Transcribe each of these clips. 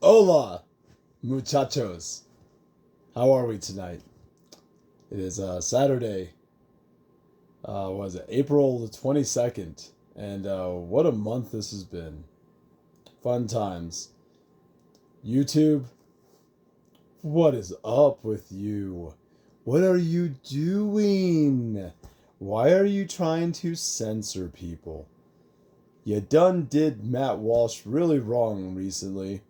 Hola, muchachos. How are we tonight? It is Saturday. Was it April the 22nd? And what a month this has been. Fun times. YouTube, what is up with you? What are you doing? Why are you trying to censor people? You done did Matt Walsh really wrong recently.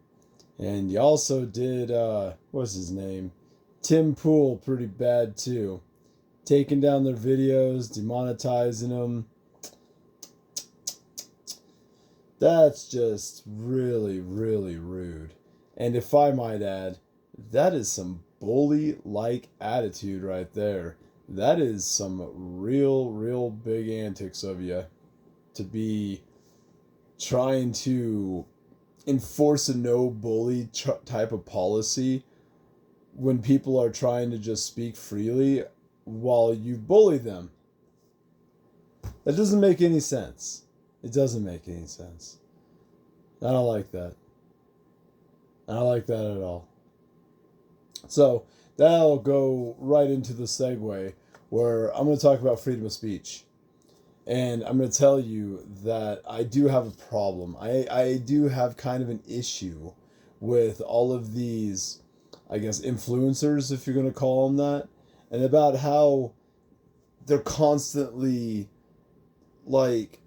And you also did, what's his name? Tim Pool pretty bad too. Taking down their videos, demonetizing them. That's just really, really rude. And if I might add, that is some bully-like attitude right there. That is some real, real big antics of you to be trying to enforce a no bully type of policy when people are trying to just speak freely while you bully them. That doesn't make any sense. It doesn't make any sense. I don't like that. I don't like that at all. So that'll go right into the segue where I'm going to talk about freedom of speech. And I'm going to tell you that I do have a problem. I do have kind of an issue with all of these, I guess, influencers, if you're going to call them that, and about how they're constantly, like,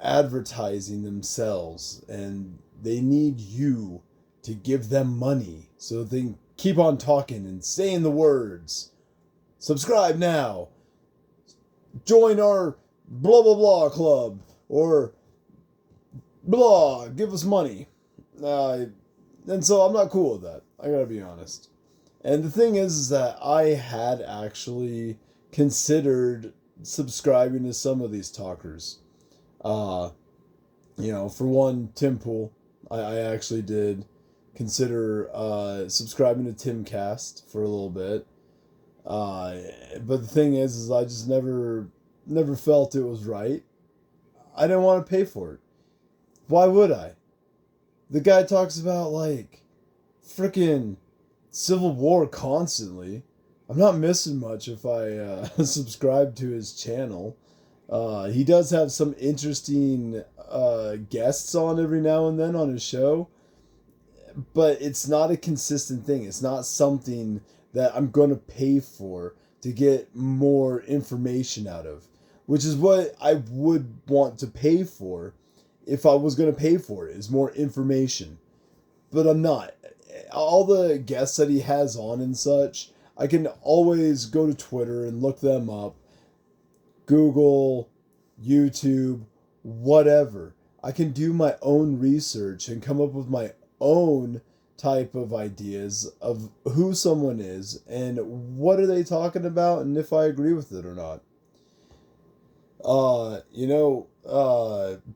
advertising themselves, and they need you to give them money so they can keep on talking and saying the words. Subscribe now. Join our blah blah blah club, or blah, give us money. And so I'm not cool with that. I gotta be honest. And the thing is that I had actually considered subscribing to some of these talkers. Uh, for one, Tim Pool. I actually did consider subscribing to Timcast for a little bit. But the thing is I just never felt it was right. I didn't want to pay for it. Why would I? The guy talks about, like, freaking Civil War constantly. I'm not missing much if I subscribe to his channel. He does have some interesting guests on every now and then on his show, but it's not a consistent thing. It's not something that I'm going to pay for to get more information out of, which is what I would want to pay for if I was going to pay for it, is more information. But I'm not. All the guests that he has on and such, I can always go to Twitter and look them up, Google, YouTube, whatever. I can do my own research and come up with my own type of ideas of who someone is and what are they talking about and if I agree with it or not.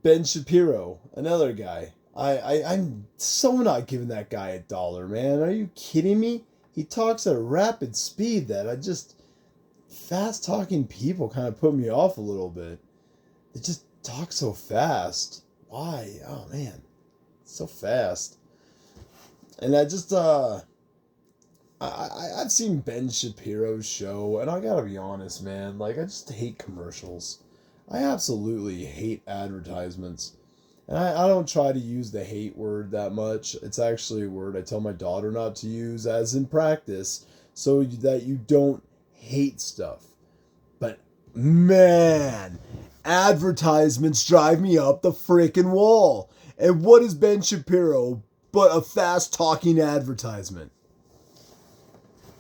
Ben Shapiro, another guy. I'm so not giving that guy a dollar, man. Are you kidding me? He talks at a rapid speed that fast talking people kind of put me off a little bit. They just talk so fast. Why? Oh man, so fast. And I've seen Ben Shapiro's show, and I gotta be honest, man. Like, I just hate commercials. I absolutely hate advertisements. And I don't try to use the hate word that much. It's actually a word I tell my daughter not to use, as in practice, so that you don't hate stuff. But man, advertisements drive me up the freaking wall. And what is Ben Shapiro but a fast talking advertisement?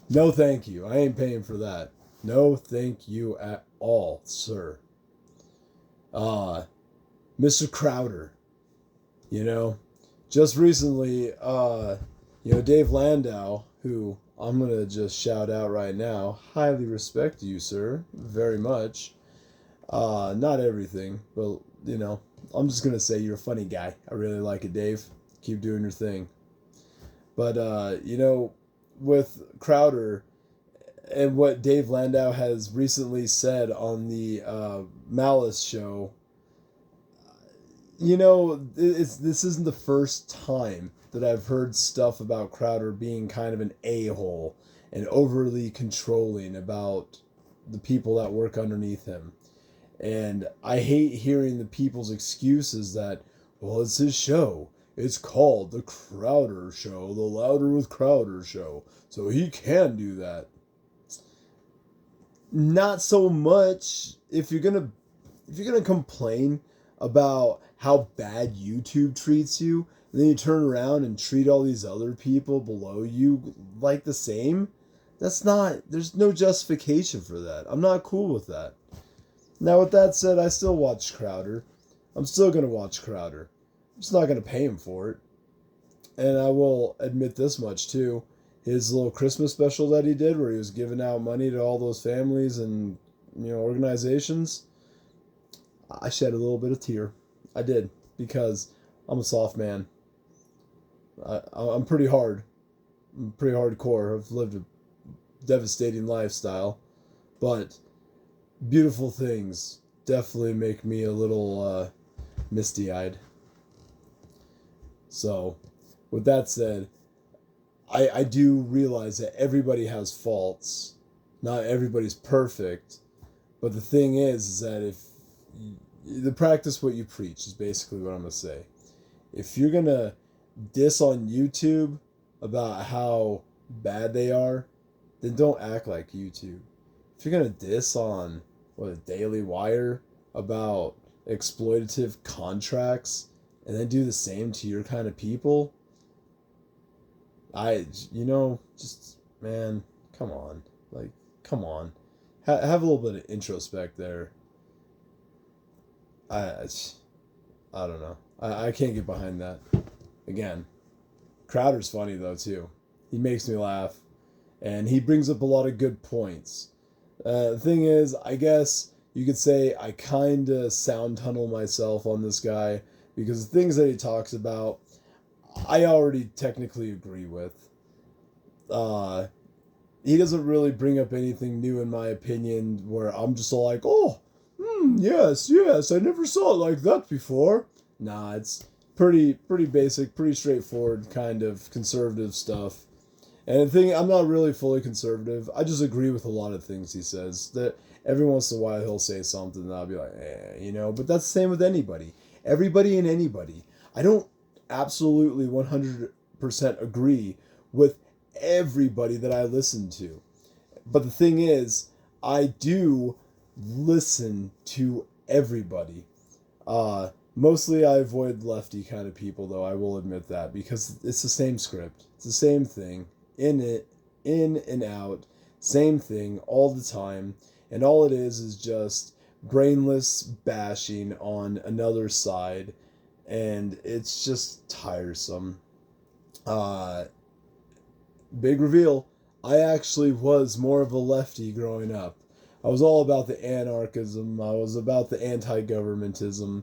No, thank you. I ain't paying for that. No, thank you at all, sir. Mr. Crowder, just recently, Dave Landau, who I'm going to just shout out right now, highly respect you, sir, very much. Not everything, but, I'm just going to say you're a funny guy. I really like it, Dave. Keep doing your thing. But, with Crowder and what Dave Landau has recently said on the Malice show, this isn't the first time that I've heard stuff about Crowder being kind of an a-hole and overly controlling about the people that work underneath him. And I hate hearing the people's excuses that, well, it's his show. It's called The Crowder Show, the Louder with Crowder Show. So he can do that. Not so much. If you're gonna complain about how bad YouTube treats you, and then you turn around and treat all these other people below you like the same, there's no justification for that. I'm not cool with that. Now, with that said, I still watch Crowder. I'm still going to watch Crowder. I'm just not going to pay him for it. And I will admit this much, too. His little Christmas special that he did, where he was giving out money to all those families and, organizations, I shed a little bit of tear. I did, because I'm a soft man. I'm pretty hard. I'm pretty hardcore. I've lived a devastating lifestyle. But beautiful things definitely make me a little misty-eyed. So, with that said, I do realize that everybody has faults. Not everybody's perfect. But the thing is that if the practice what you preach is basically what I'm going to say. If you're going to diss on YouTube about how bad they are, then don't act like YouTube. If you're going to diss on Daily Wire about exploitative contracts and then do the same to your kind of people, man, come on. Like, come on. Have a little bit of introspect there. I don't know. I can't get behind that. Again, Crowder's funny, though, too. He makes me laugh. And he brings up a lot of good points. The thing is, I guess you could say I kind of sound tunnel myself on this guy. Because the things that he talks about, I already technically agree with. He doesn't really bring up anything new, in my opinion, where I'm just all like, yes, I never saw it like that before. Nah, it's pretty basic, pretty straightforward kind of conservative stuff. And the thing, I'm not really fully conservative. I just agree with a lot of things he says. That every once in a while he'll say something and I'll be like, but that's the same with anybody. Everybody and anybody. I don't absolutely 100% agree with everybody that I listen to. But the thing is, I do listen to everybody. Mostly I avoid lefty kind of people, though, I will admit that, because it's the same script. It's the same thing. In and out. Same thing all the time. And all it is just brainless bashing on another side. And it's just tiresome. Big reveal. I actually was more of a lefty growing up. I was all about the anarchism. I was about the anti-governmentism.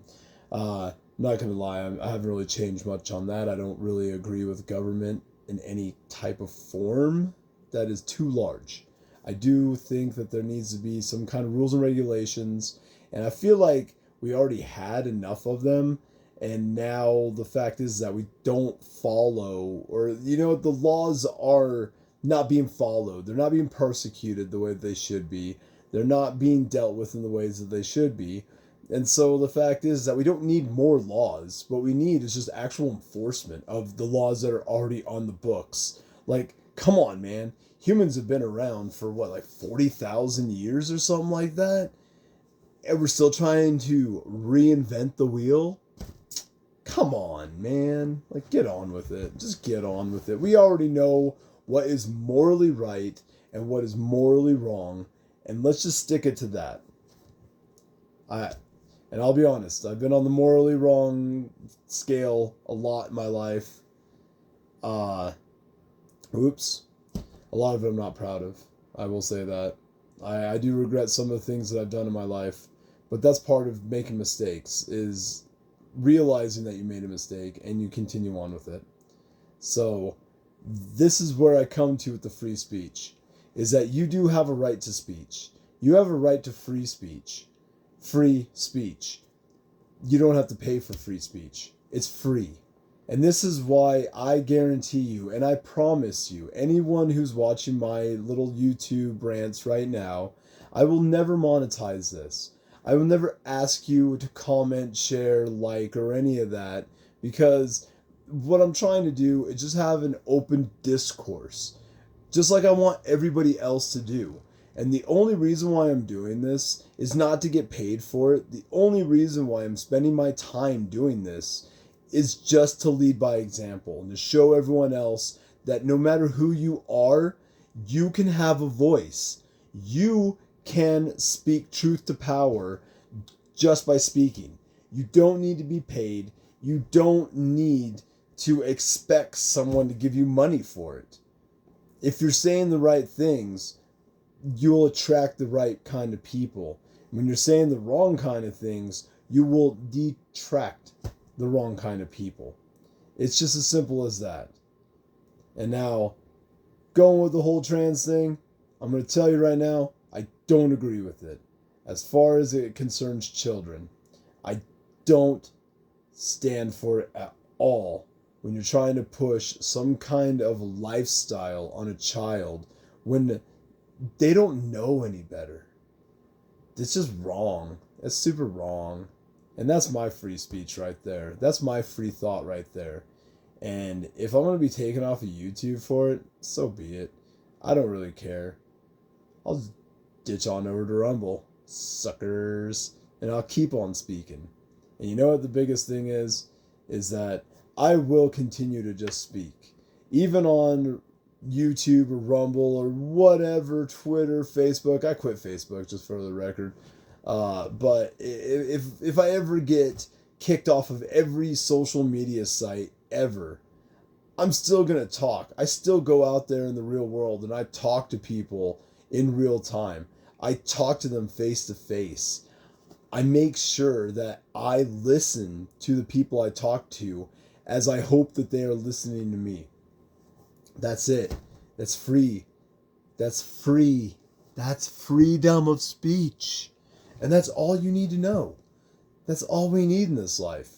Not gonna lie, I haven't really changed much on that. I don't really agree with government in any type of form that is too large. I do think that there needs to be some kind of rules and regulations, and I feel like we already had enough of them, and now the fact is that we don't follow, or, the laws are not being followed. They're not being persecuted the way they should be. They're not being dealt with in the ways that they should be. And so the fact is that we don't need more laws. What we need is just actual enforcement of the laws that are already on the books. Like, come on, man. Humans have been around for 40,000 years or something like that? And we're still trying to reinvent the wheel? Come on, man. Get on with it. Just get on with it. We already know what is morally right and what is morally wrong. And let's just stick it to that. And I'll be honest, I've been on the morally wrong scale a lot in my life. A lot of it I'm not proud of. I will say that. I do regret some of the things that I've done in my life. But that's part of making mistakes, is realizing that you made a mistake and you continue on with it. So, this is where I come to with the free speech. Is that you do have a right to speech. You have a right to free speech. Free speech. you don't have to pay for free speech. It's free. And this is why I guarantee you, and I promise you, anyone who's watching my little YouTube rants right now, I will never monetize this. I will never ask you to comment, share, like, or any of that, because what I'm trying to do is just have an open discourse, just like I want everybody else to do. And the only reason why I'm doing this is not to get paid for it. The only reason why I'm spending my time doing this is just to lead by example and to show everyone else that no matter who you are, you can have a voice. You can speak truth to power just by speaking. You don't need to be paid. You don't need to expect someone to give you money for it. If you're saying the right things, you'll attract the right kind of people. When you're saying the wrong kind of things, you will detract the wrong kind of people. It's just as simple as that. And now, going with the whole trans thing, I'm going to tell you right now, I don't agree with it. As far as it concerns children, I don't stand for it at all when you're trying to push some kind of lifestyle on a child when they don't know any better. It's just wrong. It's super wrong. And that's my free speech right there. That's my free thought right there. And if I'm going to be taken off of YouTube for it, so be it. I don't really care. I'll just ditch on over to Rumble. Suckers. And I'll keep on speaking. And you know what the biggest thing is? Is that I will continue to just speak. Even on YouTube or Rumble or whatever, Twitter, Facebook. I quit Facebook, just for the record. But if I ever get kicked off of every social media site ever, I'm still going to talk. I still go out there in the real world and I talk to people in real time. I talk to them face to face. I make sure that I listen to the people I talk to as I hope that they are listening to me. That's it. That's free. That's free. That's freedom of speech. And that's all you need to know. That's all we need in this life.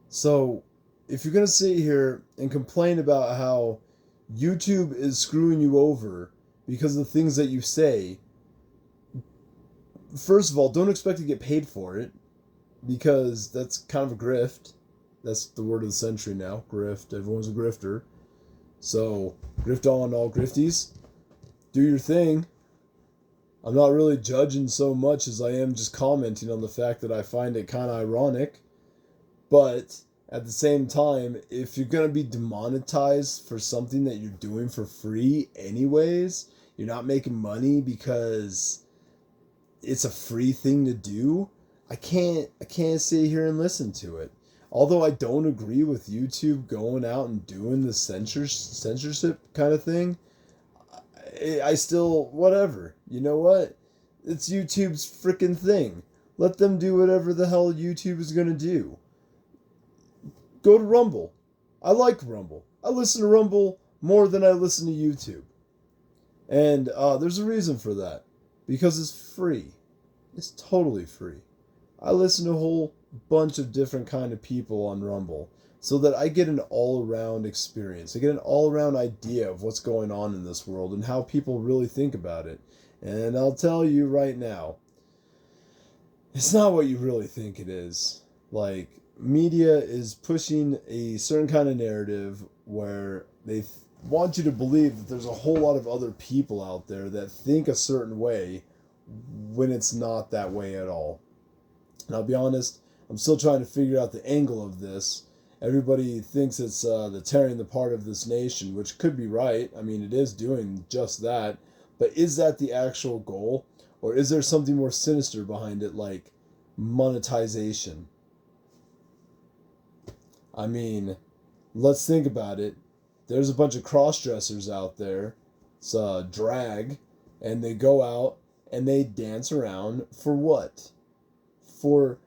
So, if you're going to sit here and complain about how YouTube is screwing you over because of the things that you say, first of all, don't expect to get paid for it, because that's kind of a grift. That's the word of the century now, grift. Everyone's a grifter. So, grift on all grifties. Do your thing. I'm not really judging so much as I am just commenting on the fact that I find it kind of ironic. But at the same time, if you're going to be demonetized for something that you're doing for free anyways, you're not making money because it's a free thing to do, I can't sit here and listen to it. Although I don't agree with YouTube going out and doing the censorship kind of thing, I still, whatever. You know what? It's YouTube's freaking thing. Let them do whatever the hell YouTube is going to do. Go to Rumble. I like Rumble. I listen to Rumble more than I listen to YouTube. And there's a reason for that. Because it's free. It's totally free. I listen to a whole bunch of different kind of people on Rumble so that I get an all-around experience. I get an all-around idea of what's going on in this world and how people really think about it. And I'll tell you right now, it's not what you really think it is. Like, media is pushing a certain kind of narrative where they want you to believe that there's a whole lot of other people out there that think a certain way when it's not that way at all. And I'll be honest, I'm still trying to figure out the angle of this. Everybody thinks it's the tearing apart of this nation, which could be right. I mean, it is doing just that. But is that the actual goal? Or is there something more sinister behind it, like monetization? I mean, let's think about it. There's a bunch of cross-dressers out there. It's drag. And they go out and they dance around for what? For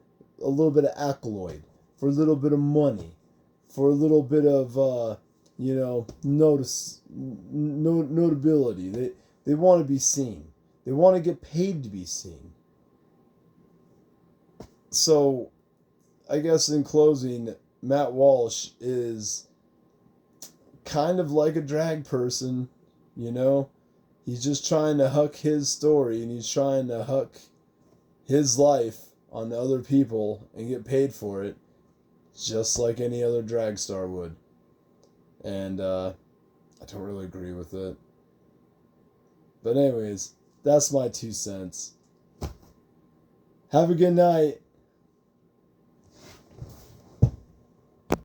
a little bit of accolade. For a little bit of money. For a little bit of, notability. They want to be seen. They want to get paid to be seen. So, I guess in closing, Matt Walsh is kind of like a drag person, you know? He's just trying to huck his story and he's trying to huck his life on other people and get paid for it, just like any other drag star would. And I don't really agree with it. But anyways, that's my 2 cents. Have a good night.